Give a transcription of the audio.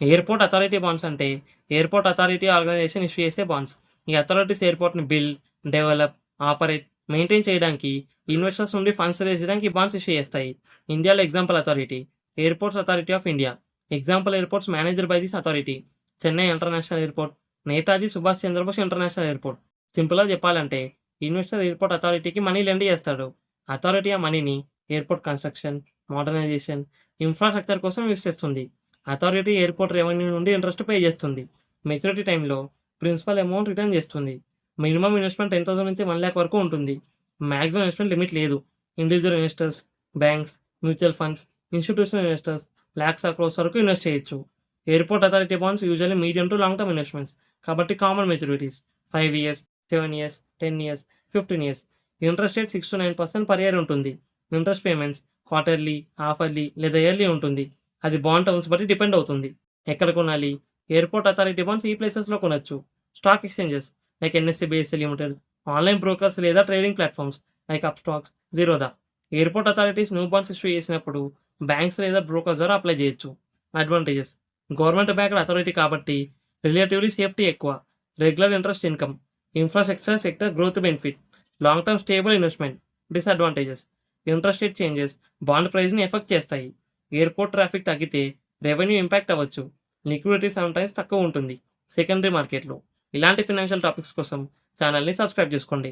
Airport authority bonds అంటే airport authority organisation issue చేసే bonds. ఈ అథారిటీస్ ఎయిర్‌పోర్ట్‌ని బిల్డ్, డెవలప్, ఆపరేట్, మెయింటైన్ చేయడానికి ఇన్వెస్టర్స్ నుండి ఫండ్స్ రేజ్ చేయడానికి ఈ బాండ్స్ ఇష్యూ చేస్తాయి. ఇండియాలో example authority airports authority of India. Example airports managed by this authority. Chennai international airport, Netaji Subhash Chandrabose international airport. సింపుల్‌గా చెప్పాలంటే ఇన్వెస్టర్ ఎయిర్‌పోర్ట్ అథారిటీకి మనీ లెండ్ చేస్తాడు. అథారిటీ ఆ మనీని ఎయిర్‌పోర్ట్ కన్‌స్ట్రక్షన్, మోడర్నైజేషన్, ఇన్‌ఫ్రాస్ట్రక్చర్ కోసం యూజ్ చేస్తుంది. అథారిటీ ఎయిర్‌పోర్ట్ రెవెన్యూ నుండి ఇంట్రెస్ట్ పే చేస్తుంది. మెచ్యూరిటీ టైమ్‌లో ప్రిన్సిపల్ అమౌంట్ రిటర్న్ చేస్తుంది. మినిమమ్ ఇన్వెస్ట్‌మెంట్ 10,000 నుంచి 1,00,000 వరకు ఉంటుంది. మాక్సిమం ఇన్వెస్ట్‌మెంట్ లిమిట్ లేదు. Individual investors, banks, mutual funds, institutional investors lakhs or crores వరకు ఇన్వెస్ట్ చేయొచ్చు. Airport authority bonds usually medium to long term investments. కాబట్టి common maturities 5 years, 7 years, 10 years, 15 years. Interest rate 6-9% per year ఉంటుంది. Interest payments quarterly, half yearly లేదా yearly ఉంటుంది. అది bond terms బట్టి depend అవుతుంది. ఎక్కడ కొనాలి? ఎయిర్‌పోర్ట్ అథారిటీ బాండ్స్ ఈ ప్లేసెస్‌లో కొనొచ్చు. Stock exchanges like NSC, BSC limited, online brokers లేదా trading platforms like Upstox, Zerodha. Airport authorities new bonds issue చేసినప్పుడు బ్యాంక్స్ లేదా బ్రోకర్స్ ద్వారా అప్లై చేయొచ్చు. అడ్వాంటేజెస్ గవర్నమెంట్ బ్యాక్డ్ అథారిటీ కాబట్టి రిలేటివ్‌లీ సేఫ్టీ ఎక్కువ. Regular interest income, infrastructure sector growth benefit, long term stable investment. Disadvantages interest rate changes bond ప్రైస్‌ని effect చేస్తాయి. Airport traffic తగ్గితే revenue impact అవ్వచ్చు. లిక్విడిటీ సమ్‌టైమ్స్ తక్కువ ఉంటుంది సెకండరీ మార్కెట్‌లో. ఇలాంటి ఫైనాన్షియల్ టాపిక్స్ కోసం ఛానల్‌ని సబ్స్క్రైబ్ చేసుకోండి.